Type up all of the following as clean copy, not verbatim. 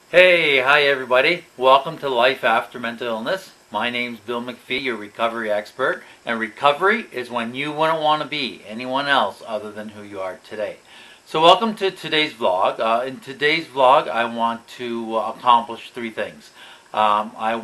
Hey, hi everybody. Welcome to Life After Mental Illness. My name's Bill MacPhee, your recovery expert. And recovery is when you wouldn't want to be anyone else other than who you are today. So welcome to today's vlog. In today's vlog, I want to accomplish three things. I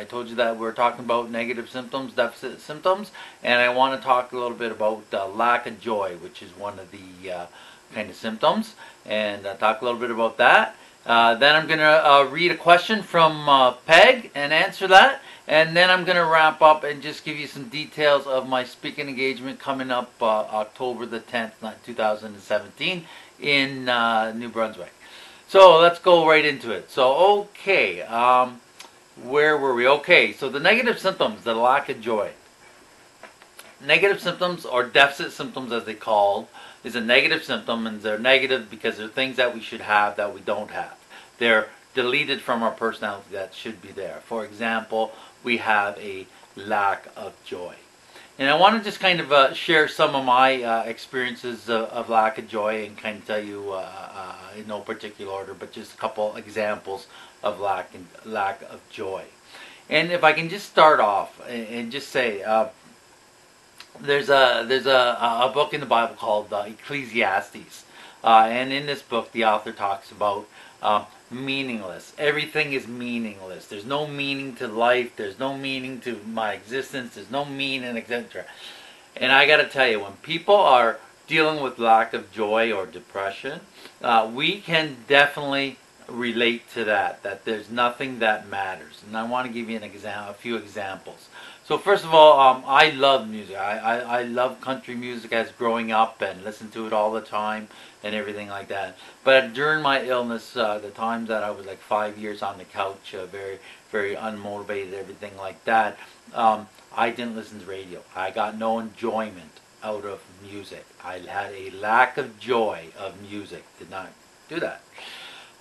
told you that we're talking about negative symptoms, deficit symptoms, and I want to talk a little bit about lack of joy, which is one of the kind of symptoms, and talk a little bit about that. Then I'm going to read a question from Peg and answer that. And then I'm going to wrap up and just give you some details of my speaking engagement coming up October the 10th, 2017 in New Brunswick. So let's go right into it. So, okay, where were we? Okay, so the negative symptoms, the lack of joy. Negative symptoms, or deficit symptoms as they called, is a negative symptom, and they're negative because they're things that we should have that we don't have. They're deleted from our personality that should be there. For example, we have a lack of joy. And I want to just kind of share some of my experiences of lack of joy and kind of tell you in no particular order, but just a couple examples of lack of joy. And if I can just start off and just say, there's a book in the Bible called Ecclesiastes, and in this book the author talks about meaningless. Everything is meaningless. There's no meaning to life. There's no meaning to my existence. There's no meaning, etc. And I got to tell you, when people are dealing with lack of joy or depression, we can definitely relate to that. That there's nothing that matters. And I want to give you a few examples. So first of all, I love music. I love country music as growing up and listened to it all the time and everything like that. But during my illness, the times that I was like 5 years on the couch, very, very unmotivated, everything like that, I didn't listen to radio. I got no enjoyment out of music. I had a lack of joy of music. Did not do that.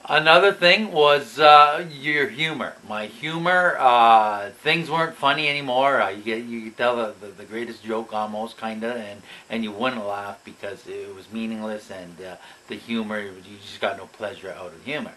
Another thing was your humor. My humor, things weren't funny anymore. You could tell the greatest joke almost, kind of, and you wouldn't laugh because it was meaningless, and the humor, you just got no pleasure out of humor.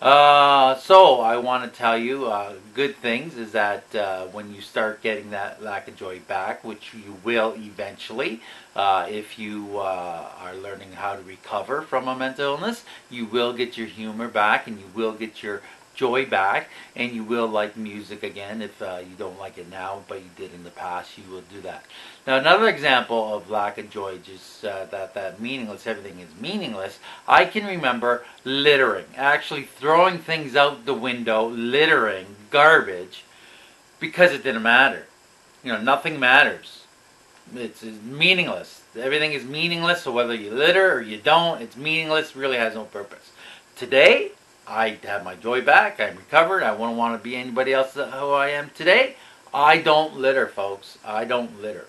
So I want to tell you good things is that when you start getting that lack of joy back, which you will eventually, if you are learning how to recover from a mental illness, you will get your humor back and you will get your joy back, and you will like music again. If you don't like it now but you did in the past, you will do that. Now another example of lack of joy, just that meaningless, everything is meaningless. I can remember littering, actually throwing things out the window, littering garbage, because it didn't matter. You know, nothing matters. It's meaningless. Everything is meaningless, so whether you litter or you don't, it's meaningless, really has no purpose. Today, I have my joy back. I'm recovered. I wouldn't want to be anybody else who I am today. I don't litter, folks. I don't litter.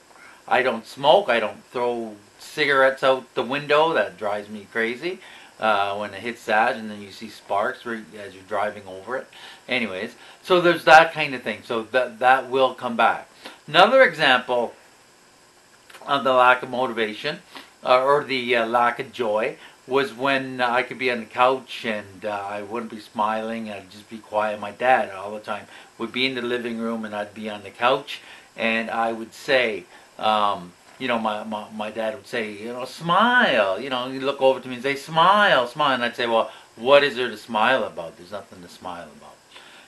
I don't smoke. I don't throw cigarettes out the window. That drives me crazy when it hits that, and then you see sparks as you're driving over it. Anyways, so there's that kind of thing. So that will come back. Another example of the lack of motivation or the lack of joy was when I could be on the couch and I wouldn't be smiling, and I'd just be quiet. My dad all the time would be in the living room and I'd be on the couch, and I would say, you know, my dad would say, you know, smile. You know, he'd look over to me and say, smile, smile. And I'd say, well, what is there to smile about? There's nothing to smile about.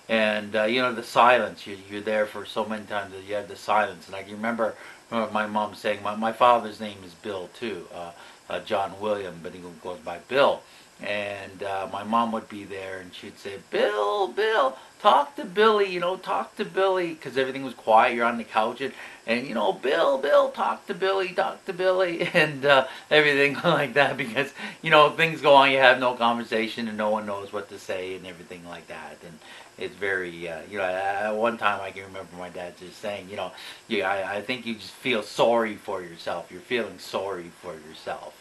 And, you know, the silence, you're there for so many times that you have the silence. And I can remember my mom saying, my father's name is Bill too, John William, but he goes by Bill. And my mom would be there and she'd say, Bill, talk to Billy, you know, talk to Billy, because everything was quiet, you're on the couch, and you know, Bill, talk to Billy, and everything like that, because, you know, things go on, you have no conversation and no one knows what to say and everything like that. And it's very, you know, at one time I can remember my dad just saying, you know, I think you just feel sorry for yourself. You're feeling sorry for yourself.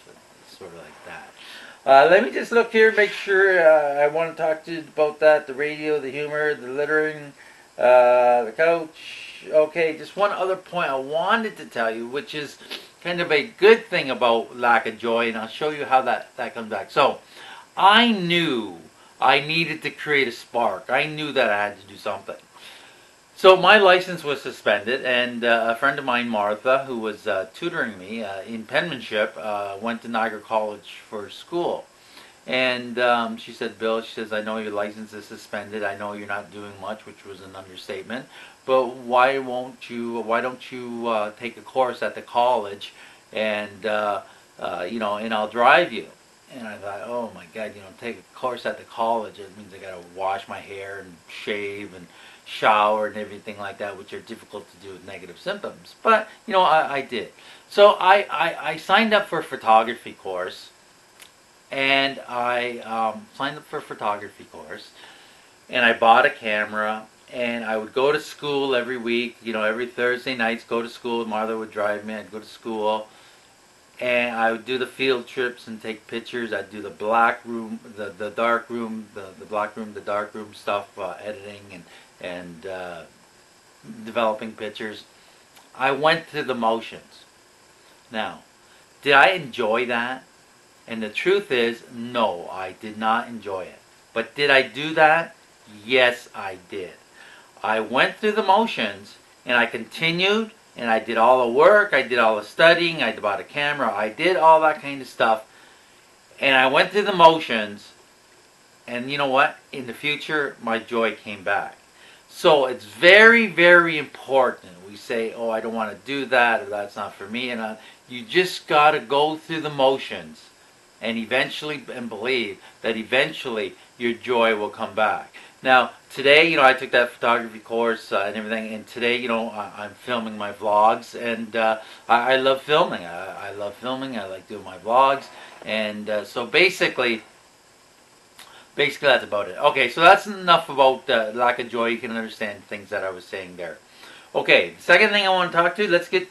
It's sort of like that. Let me just look here, make sure I want to talk to you about that, the radio, the humor, the littering, the couch. Okay, just one other point I wanted to tell you, which is kind of a good thing about lack of joy, and I'll show you how that comes back. So, I knew I needed to create a spark. I knew that I had to do something. So my license was suspended, and a friend of mine, Martha, who was tutoring me in penmanship, went to Niagara College for school. And she said, Bill, she says, I know your license is suspended. I know you're not doing much, which was an understatement. But why don't you take a course at the college, and and I'll drive you. And I thought, oh my God, take a course at the college. It means I got to wash my hair and shave and shower and everything like that, which are difficult to do with negative symptoms. But I did. So I signed up for a photography course. And I signed up for a photography course, and I bought a camera, and I would go to school every week, every Thursday nights, go to school. Martha would drive me, I'd go to school, and I would do the field trips and take pictures. I'd do the black room, the dark room, the black room, the dark room stuff, editing and developing pictures. I went through the motions. Now, did I enjoy that? And the truth is, no, I did not enjoy it. But did I do that? Yes, I did. I went through the motions, and I continued, and I did all the work, I did all the studying, I bought a camera, I did all that kind of stuff, and I went through the motions, and you know what? In the future, my joy came back. So it's very, very important. We say, oh, I don't want to do that, or that's not for me, and you just got to go through the motions. And eventually, and believe that eventually your joy will come back. Now, today, I took that photography course and everything, and today, I'm filming my vlogs, and I love filming. I love filming. I like doing my vlogs, and so basically that's about it. Okay, so that's enough about lack of joy. You can understand things that I was saying there. Okay, the second thing I want to talk to. Let's get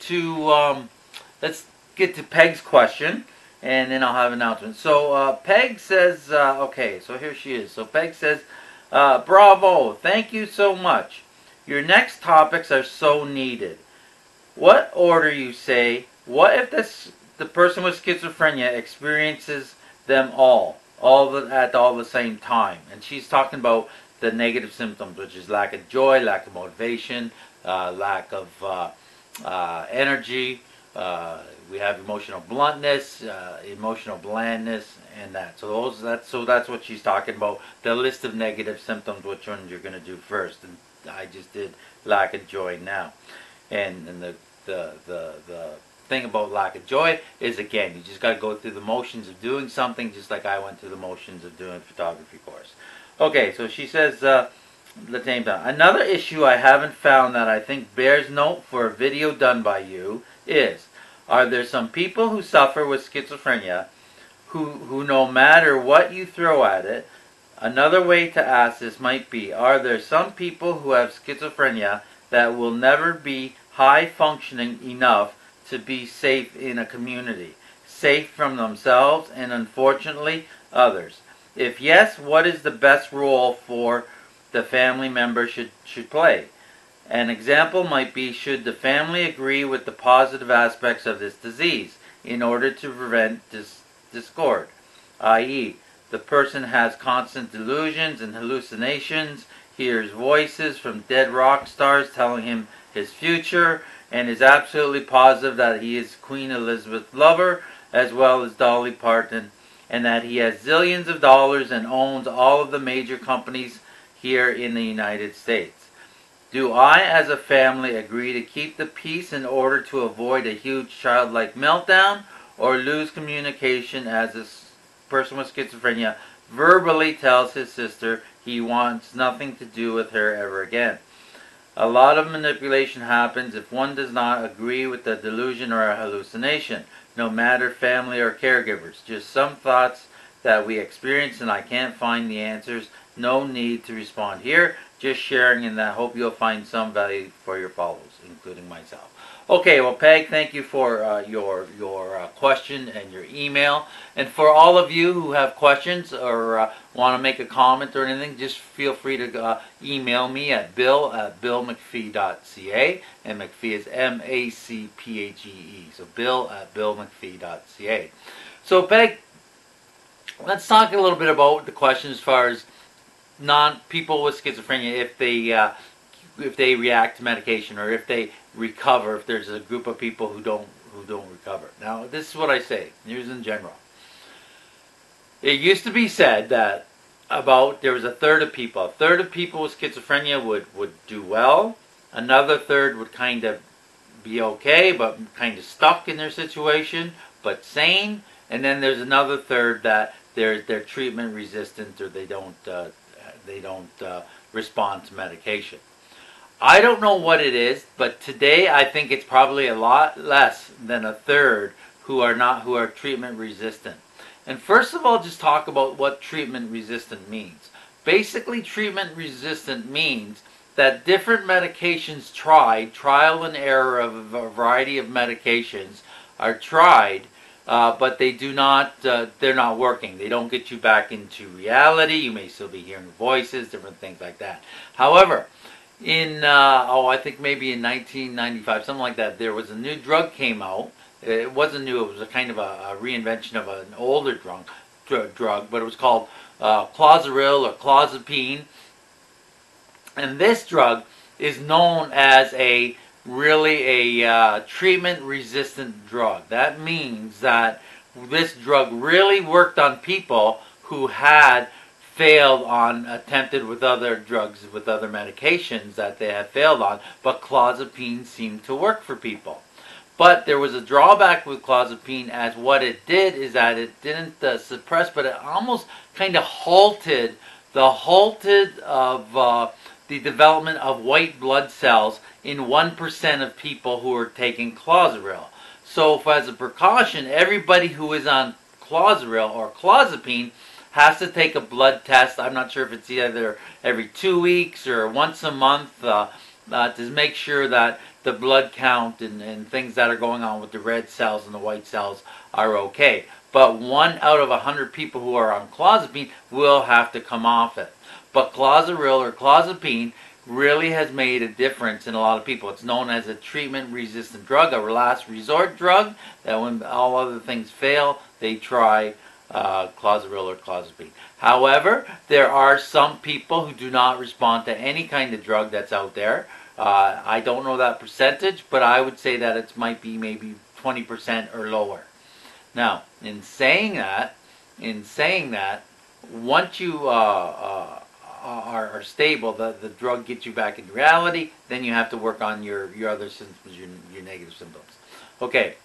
to Peg's question. And then I'll have an announcement. So Peg says, okay, so here she is. So Peg says, bravo, thank you so much. Your next topics are so needed. What order you say? What if the person with schizophrenia experiences them all at the same time? And she's talking about the negative symptoms, which is lack of joy, lack of motivation, lack of energy. We have emotional bluntness, emotional blandness, and that. So that's what she's talking about. The list of negative symptoms, which ones you're going to do first. And I just did lack of joy now. And the thing about lack of joy is, again, you just got to go through the motions of doing something, just like I went through the motions of doing a photography course. Okay, so she says, the same time. Another issue I haven't found that I think bears note for a video done by you is, are there some people who suffer with schizophrenia who no matter what you throw at it? Another way to ask this might be, are there some people who have schizophrenia that will never be high functioning enough to be safe in a community, safe from themselves and unfortunately others? If yes, what is the best role for the family member should play? An example might be, should the family agree with the positive aspects of this disease in order to prevent discord, i.e., the person has constant delusions and hallucinations, hears voices from dead rock stars telling him his future, and is absolutely positive that he is Queen Elizabeth's lover as well as Dolly Parton, and that he has zillions of dollars and owns all of the major companies here in the United States. Do I, as a family, agree to keep the peace in order to avoid a huge childlike meltdown, or lose communication as a person with schizophrenia verbally tells his sister he wants nothing to do with her ever again? A lot of manipulation happens if one does not agree with the delusion or a hallucination, no matter family or caregivers. Just some thoughts that we experience, and I can't find the answers. No need to respond here. Just sharing, and I hope you'll find some value for your followers, including myself. Okay, well, Peg, thank you for your question and your email. And for all of you who have questions or want to make a comment or anything, just feel free to email me at bill@billmcphee.ca. And MacPhee is M-A-C-P-H-E-E. So bill@billmcphee.ca. So, Peg, let's talk a little bit about the question as far as people with schizophrenia, if they react to medication, or if they recover, if there's a group of people who don't recover. Now, this is what I say. Here's in general. It used to be said that there was a third of people. A third of people with schizophrenia would do well. Another third would kind of be okay, but kind of stuck in their situation, but sane. And then there's another third that they're treatment resistant, or they don't respond to medication. I don't know what it is, but today I think it's probably a lot less than a third who are treatment resistant. And first of all, just talk about what treatment resistant means. Basically, treatment resistant means that different medications trial and error of a variety of medications are tried, but they do not, they're not working. They don't get you back into reality. You may still be hearing voices, different things like that. However, I think maybe in 1995, something like that, there was a new drug came out. It wasn't new. It was a kind of a reinvention of an older drug, but it was called clozaril or clozapine. And this drug is known as a treatment-resistant drug. That means that this drug really worked on people who had failed on, attempted with other drugs, with other medications that they had failed on, but clozapine seemed to work for people. But there was a drawback with clozapine, as what it did is that it didn't suppress, but it almost kind of halted the development of white blood cells in 1% of people who are taking clozaril. So if, as a precaution, everybody who is on clozaril or clozapine has to take a blood test. I'm not sure if it's either every 2 weeks or once a month to make sure that the blood count and things that are going on with the red cells and the white cells are okay. But 1 out of 100 people who are on clozapine will have to come off it. But clozaril or clozapine really has made a difference in a lot of people. It's known as a treatment-resistant drug, a last resort drug, that when all other things fail, they try clozaril or clozapine. However, there are some people who do not respond to any kind of drug that's out there. I don't know that percentage, but I would say that it might be maybe 20% or lower. Now, in saying that, once you are stable, the drug gets you back into reality. Then you have to work on your other symptoms, your negative symptoms. Okay.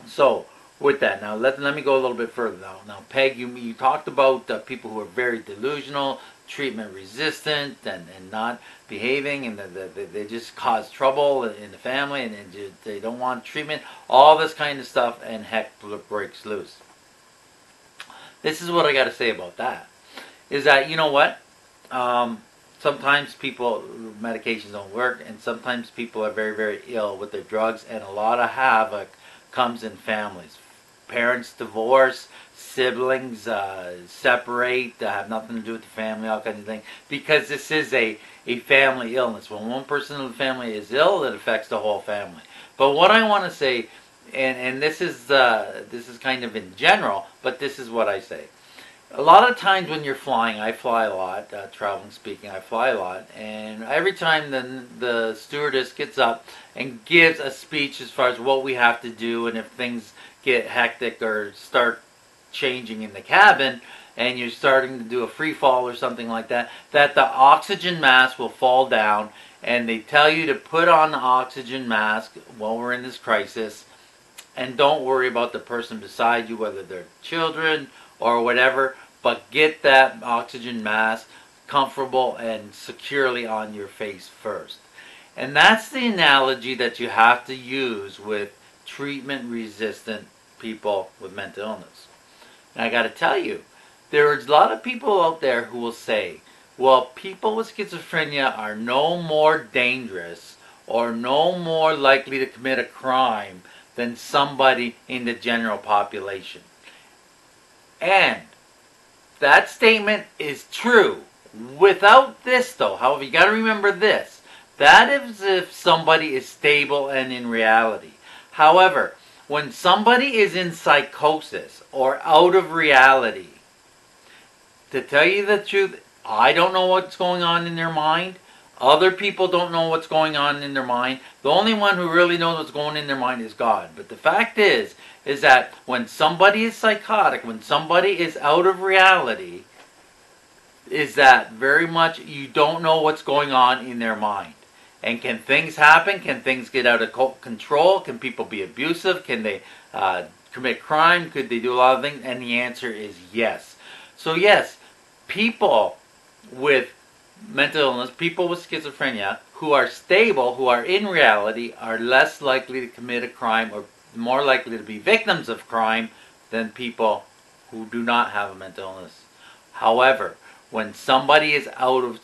So with that, now let me go a little bit further. Now, Peg, you talked about people who are very delusional, treatment resistant, and not behaving, and they just cause trouble in the family, and they don't want treatment. All this kind of stuff, and heck breaks loose. This is what I got to say about that. Is that, you know what? Sometimes medications don't work, and sometimes people are very, very ill with their drugs, and a lot of havoc comes in families. Parents divorce, siblings separate, have nothing to do with the family, all kinds of things, because this is a family illness. When one person in the family is ill, it affects the whole family. But what I want to say, and this is kind of in general, but this is what I say. A lot of times when you're flying, I fly a lot, traveling speaking, I fly a lot, and every time the stewardess gets up and gives a speech as far as what we have to do, and if things get hectic or start changing in the cabin, and you're starting to do a free fall or something like that, that the oxygen mask will fall down, and they tell you to put on the oxygen mask while we're in this crisis, and don't worry about the person beside you, whether they're children or whatever, but get that oxygen mask comfortable and securely on your face first. And that's the analogy that you have to use with treatment-resistant people with mental illness. And I got to tell you, there's a lot of people out there who will say, well, people with schizophrenia are no more dangerous or no more likely to commit a crime than somebody in the general population. And that statement is true. Without this, though, however, you got to remember this. That is if somebody is stable and in reality. However, when somebody is in psychosis or out of reality, to tell you the truth, I don't know what's going on in their mind. Other people don't know what's going on in their mind. The only one who really knows what's going on in their mind is God. But the fact is that when somebody is psychotic, when somebody is out of reality, is that very much you don't know what's going on in their mind. And can things happen? Can things get out of control? Can people be abusive? Can they commit crime? Could they do a lot of things? And the answer is yes. So yes, people with mental illness, people with schizophrenia, who are stable, who are in reality, are less likely to commit a crime or more likely to be victims of crime than people who do not have a mental illness. However, when somebody is out of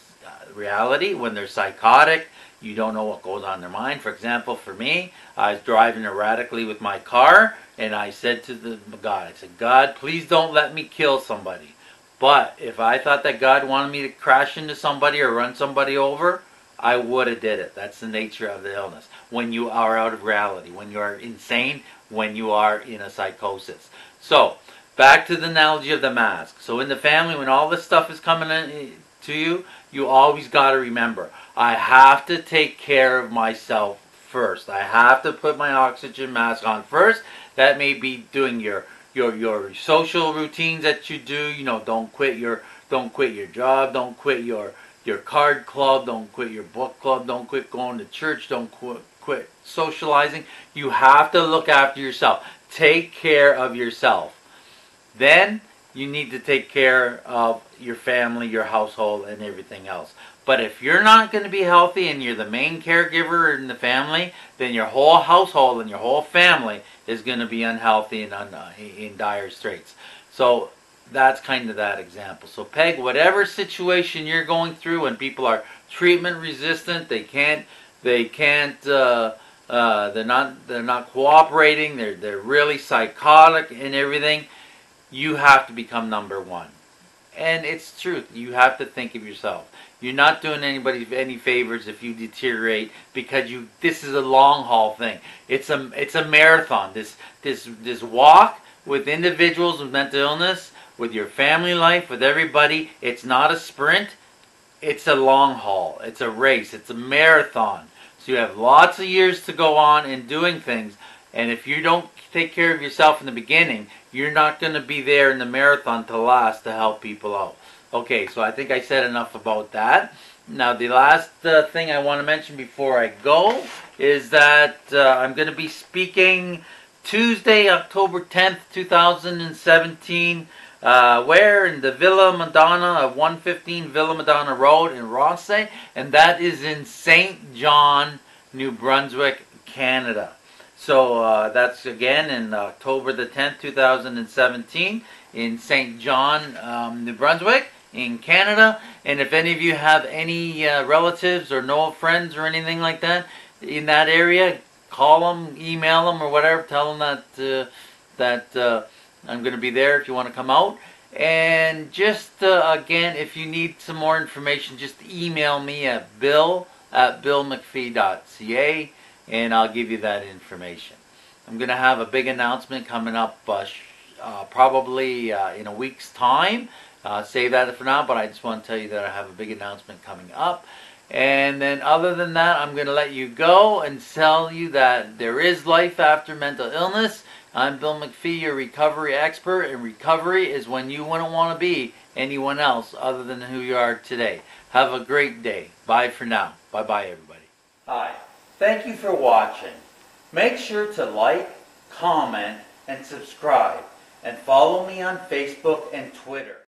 reality, when they're psychotic, you don't know what goes on in their mind. For example, for me, I was driving erratically with my car, and I said to God, I said, God, please don't let me kill somebody. But if I thought that God wanted me to crash into somebody or run somebody over, I would have did it. That's the nature of the illness. When you are out of reality, when you are insane, when you are in a psychosis. So, back to the analogy of the mask. So in the family, when all this stuff is coming in to you, you always got to remember, I have to take care of myself first. I have to put my oxygen mask on first. That may be doing your social routines that you do. You know, don't quit your job, don't quit your card club, don't quit your book club, don't quit going to church, don't quit socializing. You have to look after yourself. Take care of yourself. Then you need to take care of your family, your household, and everything else. But if you're not going to be healthy and you're the main caregiver in the family, then your whole household and your whole family is going to be unhealthy and in dire straits. So that's kind of that example. So Peg, whatever situation you're going through, when people are treatment resistant, they're not cooperating, they're really psychotic and everything, you have to become number one. And it's truth. You have to think of yourself. You're not doing anybody any favors if you deteriorate, because this is a long haul thing. It's a marathon. This walk with individuals with mental illness, with your family life, with everybody, it's not a sprint. It's a long haul. It's a race. It's a marathon. So you have lots of years to go on in doing things. And if you don't take care of yourself in the beginning, you're not going to be there in the marathon to last to help people out. Okay, so I think I said enough about that. Now, the last thing I want to mention before I go is that I'm going to be speaking Tuesday, October 10th, 2017, where? In the Villa Madonna of 115 Villa Madonna Road in Rothesay, and that is in St. John, New Brunswick, Canada. So that's again in October the 10th, 2017 in St. John, New Brunswick in Canada. And if any of you have any relatives or know friends or anything like that in that area, call them, email them or whatever, tell them that I'm going to be there if you want to come out. And just again, if you need some more information, just email me at bill@billmacphee.ca. and I'll give you that information. I'm going to have a big announcement coming up probably in a week's time. Save that for now, but I just want to tell you that I have a big announcement coming up. And then other than that, I'm going to let you go and tell you that there is life after mental illness. I'm Bill MacPhee, your recovery expert, and recovery is when you wouldn't want to be anyone else other than who you are today. Have a great day. Bye for now. Bye-bye, everybody. Hi. Thank you for watching. Make sure to like, comment, and subscribe, and follow me on Facebook and Twitter.